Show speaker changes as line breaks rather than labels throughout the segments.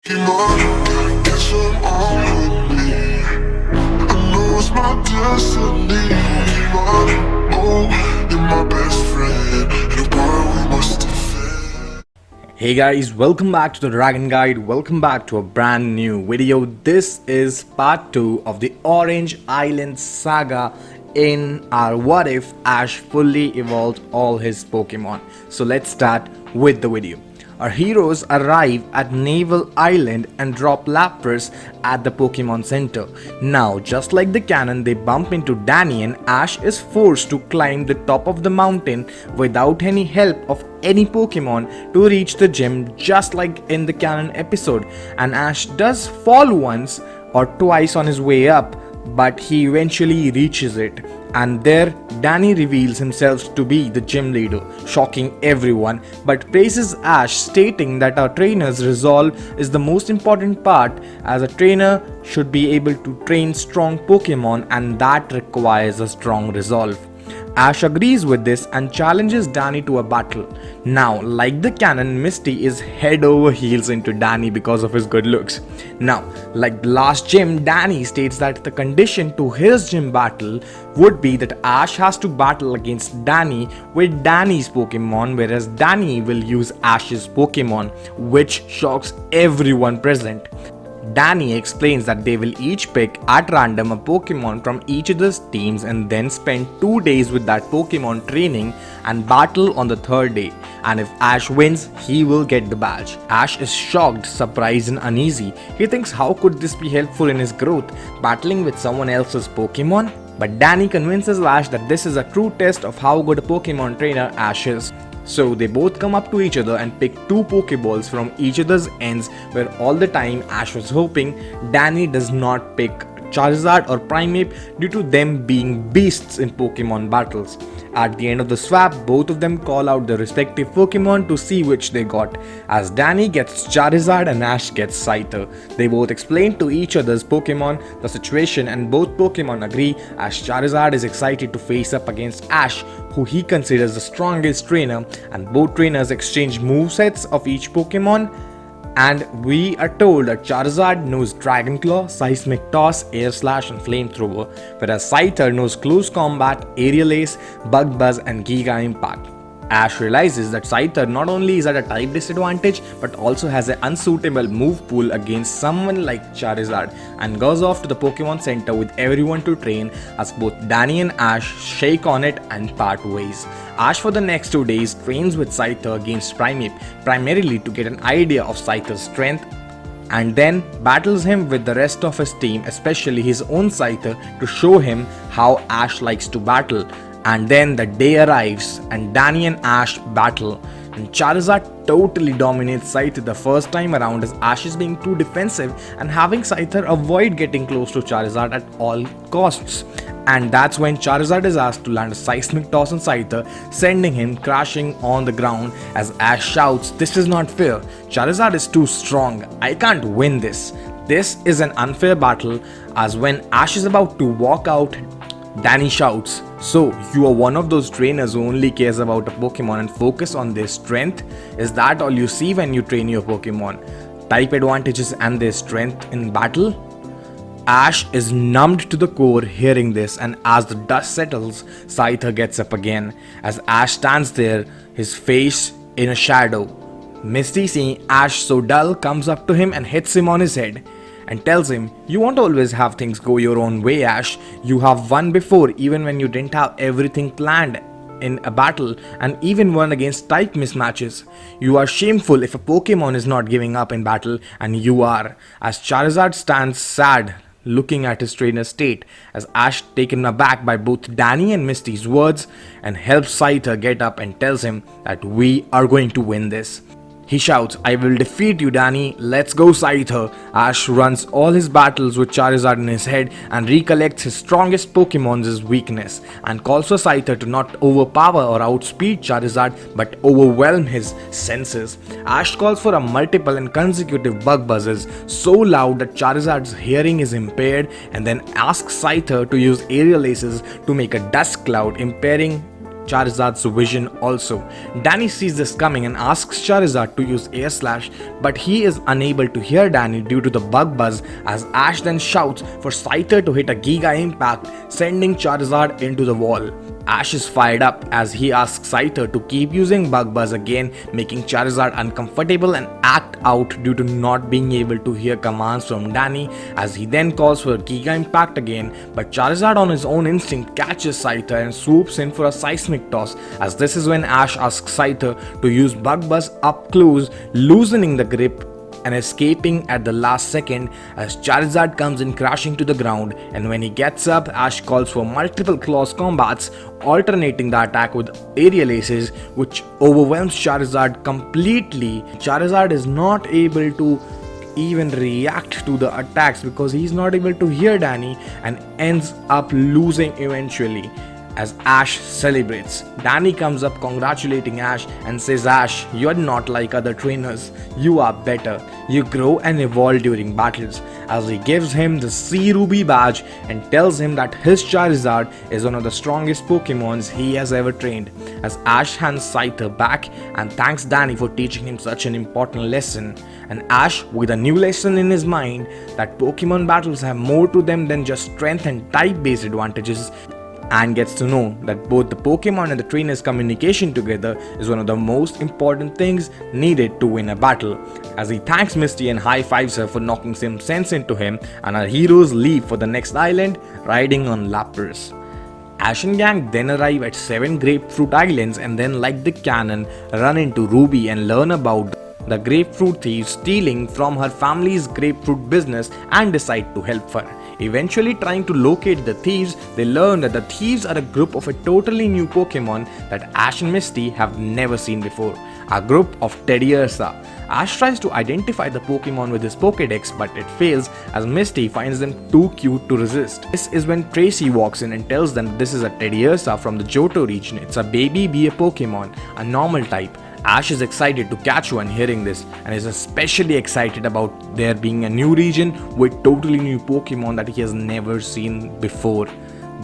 Pokemon, get some on with me. I know it's my destiny. Pokemon, oh, you're my best friend. In a world we must defend.
Hey guys, welcome back to the Dragon Guide. Welcome back to a brand new video. This is part 2 of the Orange Island saga in our What If Ash fully evolved all his Pokemon. So let's start with the video. Our heroes arrive at Naval Island and drop Lapras at the Pokemon Center. Now, just like the canon, they bump into Danny and Ash is forced to climb the top of the mountain without any help of any Pokemon to reach the gym, just like in the canon episode. And Ash does fall once or twice on his way up, but he eventually reaches it. And there, Danny reveals himself to be the gym leader, shocking everyone, but praises Ash, stating that our trainer's resolve is the most important part, as a trainer should be able to train strong Pokemon, and that requires a strong resolve. Ash agrees with this and challenges Danny to a battle. Now, like the canon, Misty is head over heels into Danny because of his good looks. Now, like the last gym, Danny states that the condition to his gym battle would be that Ash has to battle against Danny with Danny's Pokemon, whereas Danny will use Ash's Pokemon, which shocks everyone present. Danny explains that they will each pick at random a Pokemon from each other's teams and then spend 2 days with that Pokemon training and battle on the third day. And if Ash wins, he will get the badge. Ash is shocked, surprised and uneasy. He thinks how could this be helpful in his growth, battling with someone else's Pokemon? But Danny convinces Ash that this is a true test of how good a Pokemon trainer Ash is. So they both come up to each other and pick 2 Pokeballs from each other's ends, where all the time Ash was hoping Danny does not pick Charizard or Primeape due to them being beasts in Pokemon battles. At the end of the swap, both of them call out their respective Pokemon to see which they got, as Danny gets Charizard and Ash gets Scyther. They both explain to each other's Pokemon the situation and both Pokemon agree, as Charizard is excited to face up against Ash, who he considers the strongest trainer, and both trainers exchange movesets of each Pokemon. And we are told that Charizard knows Dragon Claw, Seismic Toss, Air Slash and Flamethrower, whereas Scyther knows Close Combat, Aerial Ace, Bug Buzz and Giga Impact. Ash realizes that Scyther not only is at a type disadvantage but also has an unsuitable move pool against someone like Charizard, and goes off to the Pokemon Center with everyone to train, as both Danny and Ash shake on it and part ways. Ash for the next 2 days trains with Scyther against Primeape, primarily to get an idea of Scyther's strength, and then battles him with the rest of his team, especially his own Scyther, to show him how Ash likes to battle. And then the day arrives and Danny and Ash battle, and Charizard totally dominates Scyther the first time around, as Ash is being too defensive and having Scyther avoid getting close to Charizard at all costs. And that's when Charizard is asked to land a Seismic Toss on Scyther, sending him crashing on the ground, as Ash shouts, "This is not fair. Charizard is too strong. I can't win this. This is an unfair battle." As when Ash is about to walk out, Danny shouts, "So, you are one of those trainers who only cares about a Pokemon and focus on their strength? Is that all you see when you train your Pokemon? Type advantages and their strength in battle?" Ash is numbed to the core hearing this, and as the dust settles, Scyther gets up again. As Ash stands there, his face in a shadow. Misty, seeing Ash so dull, comes up to him and hits him on his head and tells him, "You won't always have things go your own way, Ash. You have won before, even when you didn't have everything planned in a battle, and even won against type mismatches. You are shameful if a Pokemon is not giving up in battle, and you are." As Charizard stands sad, looking at his trainer's state, as Ash, taken aback by both Danny and Misty's words, and helps Scyther get up and tells him that we are going to win this. He shouts, "I will defeat you, Danny. Let's go, Scyther." Ash runs all his battles with Charizard in his head and recollects his strongest Pokemon's weakness, and calls for Scyther to not overpower or outspeed Charizard but overwhelm his senses. Ash calls for a multiple and consecutive bug buzzes so loud that Charizard's hearing is impaired, and then asks Scyther to use aerial aces to make a dust cloud, impairing Charizard's vision also. Danny sees this coming and asks Charizard to use Air Slash, but he is unable to hear Danny due to the bug buzz, as Ash then shouts for Scyther to hit a Giga Impact, sending Charizard into the wall. Ash is fired up as he asks Scyther to keep using Bug Buzz again, making Charizard uncomfortable and act out due to not being able to hear commands from Danny, as he then calls for Giga Impact again, but Charizard on his own instinct catches Scyther and swoops in for a seismic toss, as this is when Ash asks Scyther to use Bug Buzz up close, loosening the grip and escaping at the last second as Charizard comes in crashing to the ground, and when he gets up, Ash calls for multiple claws combats, alternating the attack with aerial aces, which overwhelms Charizard completely. Charizard is not able to even react to the attacks because he's not able to hear Danny and ends up losing eventually. As Ash celebrates, Danny comes up congratulating Ash and says, "Ash, you're not like other trainers, you are better, you grow and evolve during battles," as he gives him the Sea Ruby badge and tells him that his Charizard is one of the strongest Pokemons he has ever trained, as Ash hands Scyther back and thanks Danny for teaching him such an important lesson. And Ash, with a new lesson in his mind that Pokemon battles have more to them than just strength and type based advantages, and gets to know that both the Pokemon and the trainers' communication together is one of the most important things needed to win a battle, as he thanks Misty and high-fives her for knocking some sense into him, and our heroes leave for the next island riding on Lapras. Ash and gang then arrive at 7 Grapefruit Islands and then, like the canon, run into Ruby and learn about the grapefruit thieves stealing from her family's grapefruit business and decide to help her. Eventually trying to locate the thieves, they learn that the thieves are a group of a totally new Pokemon that Ash and Misty have never seen before, a group of Teddursa. Ash tries to identify the Pokemon with his Pokédex, but it fails as Misty finds them too cute to resist. This is when Tracy walks in and tells them this is a Teddursa from the Johto region. It's a baby bear Pokemon, a normal type. Ash is excited to catch one hearing this and is especially excited about there being a new region with totally new Pokemon that he has never seen before.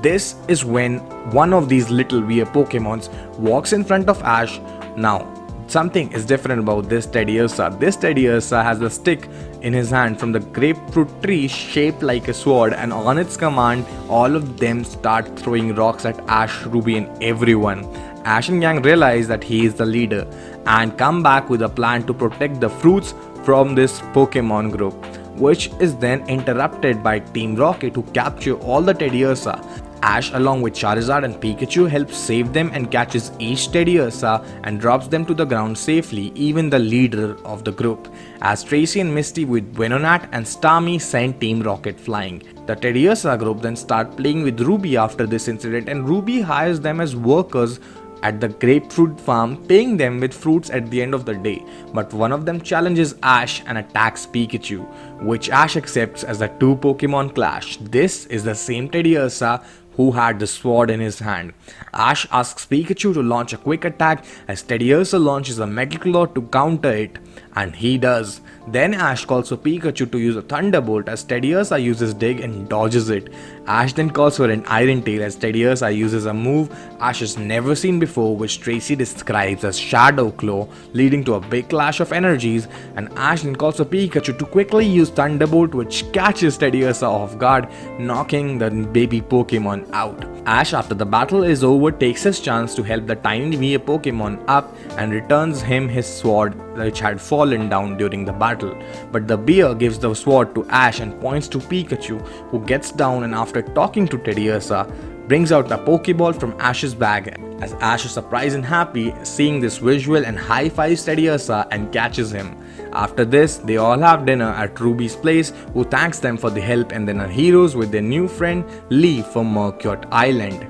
This is when one of these little weird Pokemons walks in front of Ash. Now, something is different about this Teddursa. This Teddursa has a stick in his hand from the grapefruit tree shaped like a sword, and on its command, all of them start throwing rocks at Ash, Ruby and everyone. Ash and gang realize that he is the leader and come back with a plan to protect the fruits from this Pokemon group, which is then interrupted by Team Rocket, who capture all the Teddursa. Ash, along with Charizard and Pikachu, helps save them and catches each Teddursa and drops them to the ground safely, even the leader of the group, as Tracy and Misty with Venonat and Starmie send Team Rocket flying. The Teddursa group then start playing with Ruby after this incident, and Ruby hires them as workers at the grapefruit farm, paying them with fruits at the end of the day. But one of them challenges Ash and attacks Pikachu, which Ash accepts as a two Pokemon clash. This is the same Teddursa who had the sword in his hand. Ash asks Pikachu to launch a quick attack as Teddursa launches a Metal Claw to counter it, and he does. Then Ash calls for Pikachu to use a Thunderbolt as Teddursa uses Dig and dodges it. Ash then calls for an Iron Tail as Teddursa uses a move Ash has never seen before, which Tracy describes as Shadow Claw, leading to a big clash of energies, and Ash then calls for Pikachu to quickly use Thunderbolt, which catches Teddursa off guard, knocking the baby Pokemon out. Ash, after the battle is over, takes his chance to help the tiny mere Pokemon up and returns him his sword, which had fallen down during the battle. But the bear gives the sword to Ash and points to Pikachu, who gets down and after talking to Teddursa, brings out a Pokeball from Ash's bag, as Ash is surprised and happy seeing this visual and high-fives Teddursa and catches him. After this, they all have dinner at Ruby's place, who thanks them for the help, and then our heroes with their new friend leave for Mercute Island.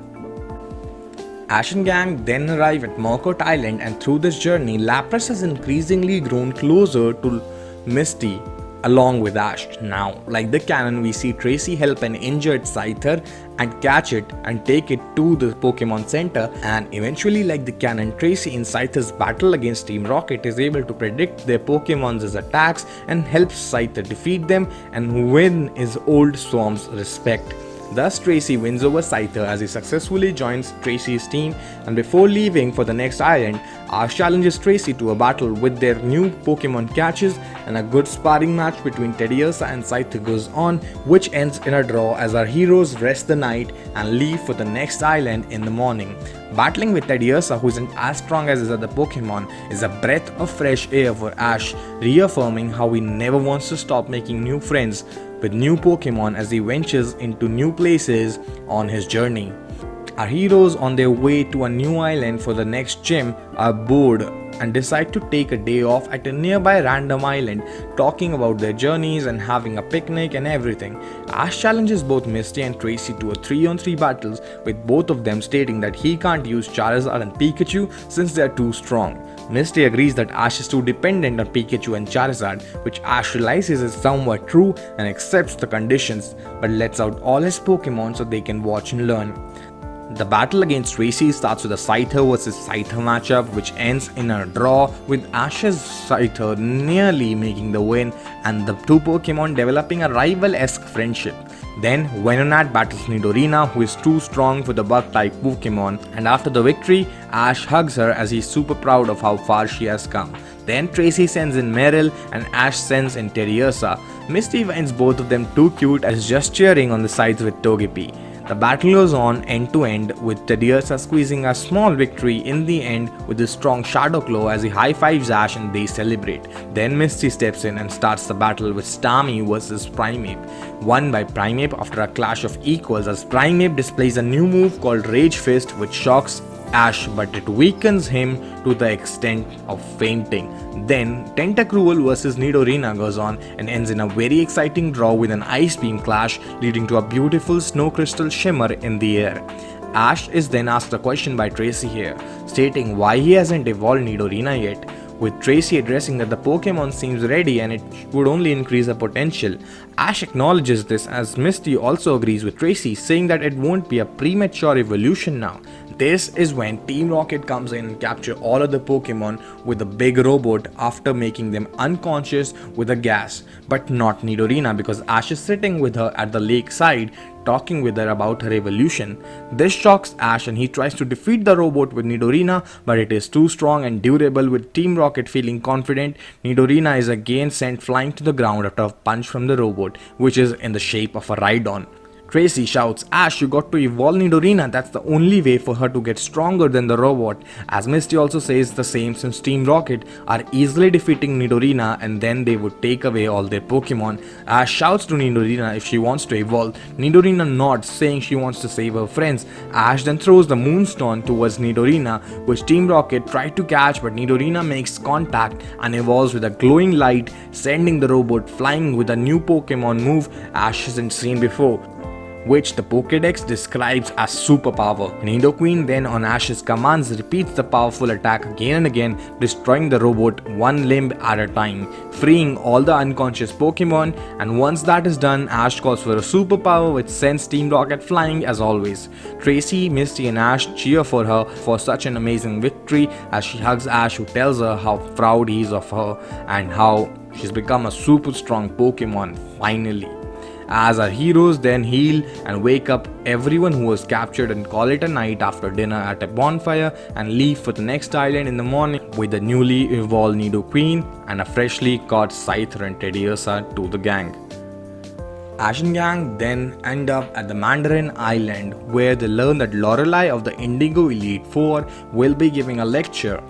Ash and gang then arrive at Mercute Island, and through this journey, Lapras has increasingly grown closer to Misty along with Ash. Now, like the canon, we see Tracy help an injured Scyther and catch it and take it to the Pokemon Center, and eventually, like the canon, Tracy in Scyther's battle against Team Rocket is able to predict their Pokemon's attacks and helps Scyther defeat them and win his old swarm's respect. Thus, Tracy wins over Scyther as he successfully joins Tracy's team, and before leaving for the next island, Ash challenges Tracy to a battle with their new Pokemon catches, and a good sparring match between Teddursa and Scyther goes on, which ends in a draw as our heroes rest the night and leave for the next island in the morning. Battling with Teddursa, who isn't as strong as his other Pokemon, is a breath of fresh air for Ash, reaffirming how he never wants to stop making new friends with new Pokemon as he ventures into new places on his journey. Our heroes, on their way to a new island for the next gym, are bored and decide to take a day off at a nearby random island, talking about their journeys and having a picnic and everything. Ash challenges both Misty and Tracy to a 3-on-3 battles, with both of them stating that he can't use Charizard and Pikachu since they are too strong. Misty agrees that Ash is too dependent on Pikachu and Charizard, which Ash realizes is somewhat true and accepts the conditions, but lets out all his Pokemon so they can watch and learn. The battle against Tracy starts with a Scyther vs Scyther matchup, which ends in a draw with Ash's Scyther nearly making the win and the two Pokemon developing a rival-esque friendship. Then Venonat battles Nidorina, who is too strong for the bug-type Pokemon, and after the victory, Ash hugs her as he's super proud of how far she has come. Then Tracy sends in Meryl and Ash sends in Teddursa. Misty finds both of them too cute as just cheering on the sides with Togepi. The battle goes on end to end, with Teddursa squeezing a small victory in the end with his strong Shadow Claw as he high-fives Ash and they celebrate. Then Misty steps in and starts the battle with Starmie vs Primeape, won by Primeape after a clash of equals as Primeape displays a new move called Rage Fist, which shocks Ash, but it weakens him to the extent of fainting. Then Tentacruel vs Nidorina goes on and ends in a very exciting draw with an ice beam clash, leading to a beautiful snow crystal shimmer in the air. Ash is then asked a question by Tracy here, stating why he hasn't evolved Nidorina yet, with Tracy addressing that the Pokemon seems ready and it would only increase her potential. Ash acknowledges this as Misty also agrees with Tracy, saying that it won't be a premature evolution now. This is when Team Rocket comes in and capture all of the Pokemon with a big robot after making them unconscious with a gas, but not Nidorina because Ash is sitting with her at the lake side talking with her about her evolution. This shocks Ash and he tries to defeat the robot with Nidorina, but it is too strong and durable. With Team Rocket feeling confident, Nidorina is again sent flying to the ground after a punch from the robot, which is in the shape of a Rhydon. Tracy shouts, "Ash, you got to evolve Nidorina, that's the only way for her to get stronger than the robot," as Misty also says the same since Team Rocket are easily defeating Nidorina and then they would take away all their Pokemon. Ash shouts to Nidorina if she wants to evolve. Nidorina nods, saying she wants to save her friends. Ash then throws the Moonstone towards Nidorina, which Team Rocket tried to catch, but Nidorina makes contact and evolves with a glowing light, sending the robot flying with a new Pokemon move Ash hasn't seen before, which the Pokédex describes as superpower. Nidoqueen then on Ash's commands repeats the powerful attack again and again, destroying the robot one limb at a time, freeing all the unconscious Pokemon, and once that is done, Ash calls for a superpower which sends Team Rocket flying as always. Tracy, Misty and Ash cheer for her for such an amazing victory as she hugs Ash, who tells her how proud he is of her and how she's become a super strong Pokemon finally. As our heroes then heal and wake up everyone who was captured and call it a night after dinner at a bonfire and leave for the next island in the morning with the newly evolved Nidoqueen and a freshly caught Scyther and Teddursa to the gang. Ash and gang then end up at the Mandarin Island, where they learn that Lorelei of the Indigo Elite Four will be giving a lecture.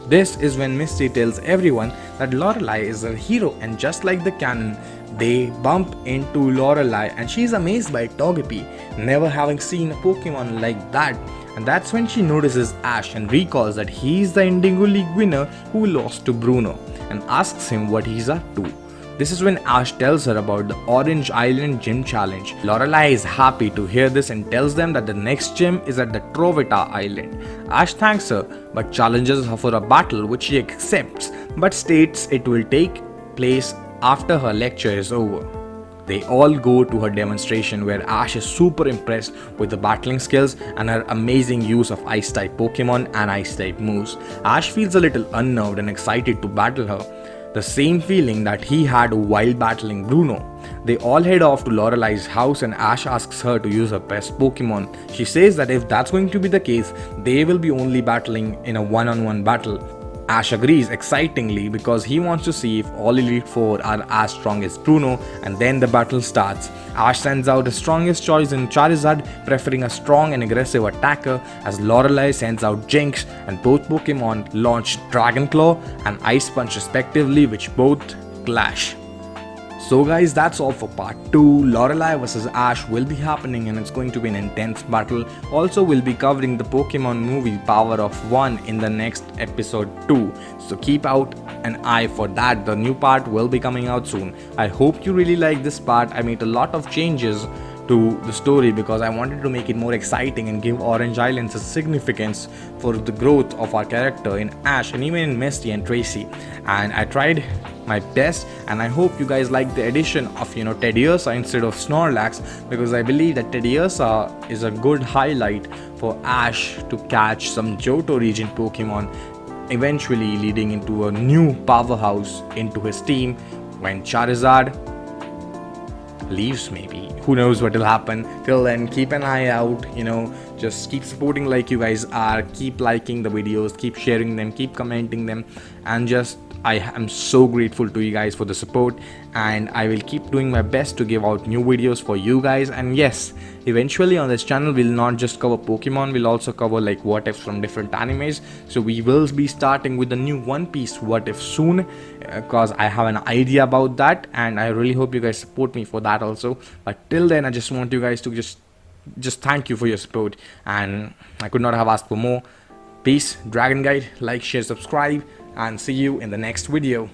This is when Misty tells everyone that Lorelei is a hero, and just like the canon, they bump into Lorelei and she's amazed by Togepi, never having seen a Pokemon like that, and that's when she notices Ash and recalls that he's the Indigo League winner who lost to Bruno, and asks him what he's up to. This is when Ash tells her about the Orange Island Gym Challenge. Lorelei is happy to hear this and tells them that the next gym is at the Trovita Island. Ash thanks her but challenges her for a battle, which she accepts but states it will take place after her lecture is over. They all go to her demonstration where Ash is super impressed with the battling skills and her amazing use of Ice-type Pokemon and Ice-type moves. Ash feels a little unnerved and excited to battle her. the same feeling that he had while battling Bruno. They all head off to Lorelei's house and Ash asks her to use her best Pokemon. She says that if that's going to be the case, they will be only battling in a one-on-one battle. Ash agrees excitingly because he wants to see if all Elite Four are as strong as Bruno, and then the battle starts. Ash sends out the strongest choice in Charizard, preferring a strong and aggressive attacker, as Lorelei sends out Jinx, and both Pokemon launch Dragon Claw and Ice Punch respectively, which both clash. So guys, that's all for part 2. Lorelei vs Ash will be happening and it's going to be an intense battle. Also, we'll be covering the Pokemon movie Power of One in the next episode 2. So keep out an eye for that. The new part will be coming out soon. I hope you really like this part. I made a lot of changes to the story because I wanted to make it more exciting and give Orange Islands a significance for the growth of our character in Ash and even in Misty and Tracy. And I tried my best, and I hope you guys like the addition of Teddursa instead of Snorlax, because I believe that Teddursa is a good highlight for Ash to catch some Johto region Pokemon, eventually leading into a new powerhouse into his team when Charizard leaves. Maybe, who knows what will happen. Till then, keep an eye out, just keep supporting like you guys are, keep liking the videos, keep sharing them, keep commenting them, and I am so grateful to you guys for the support, and I will keep doing my best to give out new videos for you guys. And yes, eventually on this channel we'll not just cover Pokemon, we'll also cover like what ifs from different animes. So we will be starting with the new One Piece what if soon, because I have an idea about that, and I really hope you guys support me for that also. But till then, I just want you guys to just thank you for your support, and I could not have asked for more. Peace, Dragon Guide, like, share, subscribe, and see you in the next video.